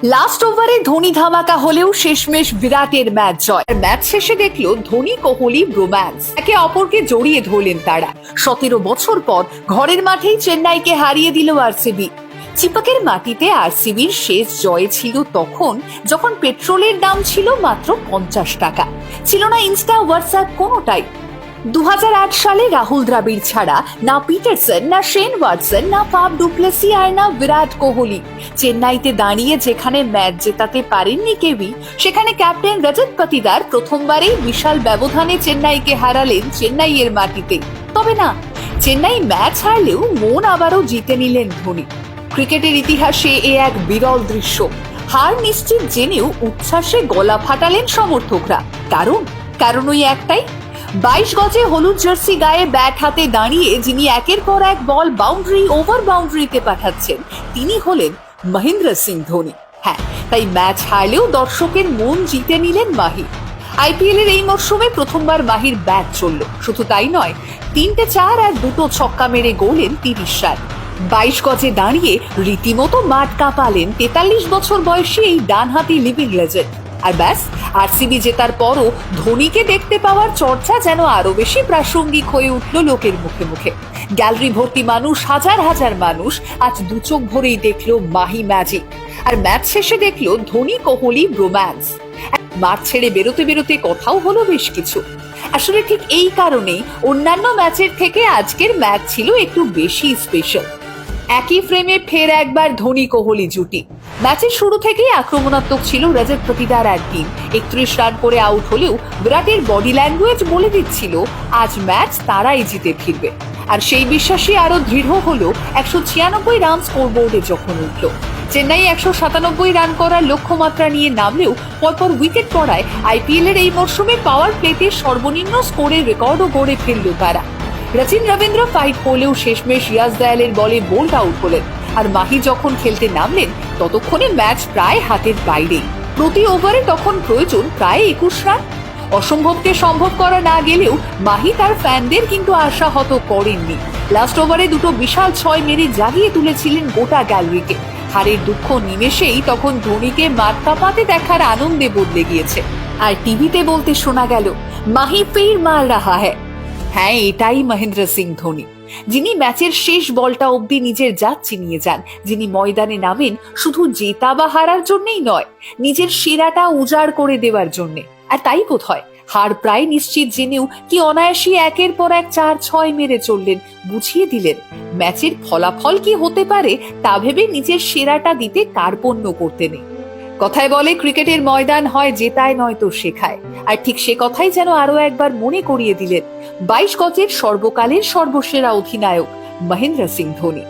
Last ওভারে ধোনি ধামাকা হলেও শেষমেশ বিরাটের ম্যাচ জয়। ম্যাচ শেষে দেখলো ধোনি কোহলি রোম্যান্স, একে অপরকে জড়িয়ে ধরলেন তারা। 17 বছর পর ঘরের মাঠেই চেন্নাইকে হারিয়ে দিল আরসিবি। চিপাকের মাটিতে আরসিবির শেষ জয় ছিল তখন যখন পেট্রোলের দাম ছিল মাত্র 50 টাকা, ছিল না ইনস্টা হোয়াটসঅ্যাপ কোনোটাই। 2008 সালে রাহুল দ্রাবিড় ছাড়া না পিটারসন, না শেন ওয়াটসন, না ফাফ ডুপ্লেসি আর না বিরাট কোহলি চেন্নাইতে দাঁড়িয়ে যেখানে ম্যাচ জেতাতে পারেননি কেউই, সেখানে ক্যাপ্টেন রজত পাটিদার প্রথমবারেই বিশাল ব্যবধানে চেন্নাইকে হারালেন চেন্নাইয়ের মাটিতে। তবে না, চেন্নাই ম্যাচ হারলেও মন আবারও জিতে নিলেন ধোনি। ক্রিকেটের ইতিহাসে এ এক বিরল দৃশ্য। হার নিশ্চিত জেনেও উচ্ছ্বাসে গলা ফাটালেন সমর্থকরা। কারণ ওই একটাই, 22 গজে হলুদ জার্সি গায়ে ব্যাট হাতে দাঁড়িয়ে যিনি একের পর এক বল বাউন্ডারি ওভার বাউন্ডারিতে পাঠাচ্ছেন তিনি হলেন মহেন্দ্র সিং ধোনি। হ্যাঁ, তাই ম্যাচ হারলেও দর্শকের মন জিতে নিলেন মাহি। আইপিএল এর এই মরশুমে প্রথমবার মাহির ব্যাট চলল। শুধু তাই নয়, 3টে 4 আর 2টো ছক্কা মেরে গড়লেন 30 রান। 22 গজে দাঁড়িয়ে রীতিমতো মাঠ কাঁপালেন 43 বছর বয়সী এই ডানহাতি লিভিং লেজেন্ড। আর ব্যাস, আরসিবি জেতার পরও ধোনিকে দেখতে পাওয়ার চর্চা যেন আরো বেশি প্রাসঙ্গিক হয়ে উঠল লোকের মুখে মুখে। গ্যালারি ভর্তি মানুষ, হাজার হাজার মানুষ আজ দু চোখ ভরেই দেখলো মাহি ম্যাজিক। আর ম্যাচ শেষে দেখলো ধোনি কোহলি রোম্যান্স। মাঠ ছেড়ে বেরোতে বেরোতে কথাও হলো বেশ কিছু। আসলে ঠিক এই কারণেই অন্যান্য ম্যাচের থেকে আজকের ম্যাচ ছিল একটু বেশি স্পেশাল। একই ফ্রেমে ফের একবার ধোনি কোহলি জুটি। ম্যাচের শুরু থেকেই আক্রমণাত্মক ছিল রজত পাটিদার আর টিম। 31 রান করে আউট হলেও বিরাটের বডি ল্যাঙ্গুয়েজ বলে দিচ্ছিল আজ ম্যাচ তারাই জিতে ফিরবে। আর সেই বিশ্বাসই আরো দৃঢ় হলো 196 রান স্কোরবোর্ডে যখন উঠল। চেন্নাই 197 রান করার লক্ষ্যমাত্রা নিয়ে নামলেও পরপর উইকেট পড়ায় আইপিএল এর এই মরশুমে পাওয়ার প্লেতে সর্বনিম্ন স্কোরের রেকর্ডও গড়ে ফেলল তারা। রচিন রবীন্দ্র ফাইট করলেও শেষমেশ রিয়াজ দয়ালের বলে বোল্ড আউট হলেন। আর মাহি যখন খেলতে নামলেন ততক্ষণে ম্যাচ প্রায় হাতের বাইরে। প্রতি ওভারে তখন প্রয়োজন প্রায় 21 রান। অসম্ভবকে সম্ভব করা না গেলেও মাহি তার ফ্যানদের কিন্তু আশাহত করেননি। লাস্ট ওভারে 2টো বিশাল 6 মেরে জাগিয়ে তুলেছিলেন গোটা গ্যালারিকে। হারের দুঃখ নিমেষেই তখন ধোনিকে মাঠ কাঁপাতে দেখার আনন্দে বদলে গিয়েছে। আর টিভিতে বলতে শোনা গেল, মাহি ফির মার রাহা হ্যায়। হ্যাঁ, এটাই মহেন্দ্র সিং ধোনি, যিনি ম্যাচের শেষ বলটা অব্দি নিজের জাত চিনিয়ে যান, যিনি ময়দানে নামেন শুধু জেতা বা হারার জন্যই নয়, নিজের সেরাটা উজাড় করে দেওয়ার জন্যে। আর তাই বোধহয় হার প্রায় নিশ্চিত জেনেও কি অনায়াসী একের পর এক 4-6 মেরে চললেন, বুঝিয়ে দিলেন ম্যাচের ফলাফল কি হতে পারে তা ভেবে নিজের সেরাটা দিতে কার্পণ্য করতে নেই। কথায় বলে, ক্রিকেটের ময়দান হয় জেতায় নয়তো শেখায়। আর ঠিক সে কথাই যেন আরো একবার মনে করিয়ে দিলেন 22 গজের সর্বকালের সর্বসেরা অধিনায়ক মহেন্দ্র সিং ধোনি।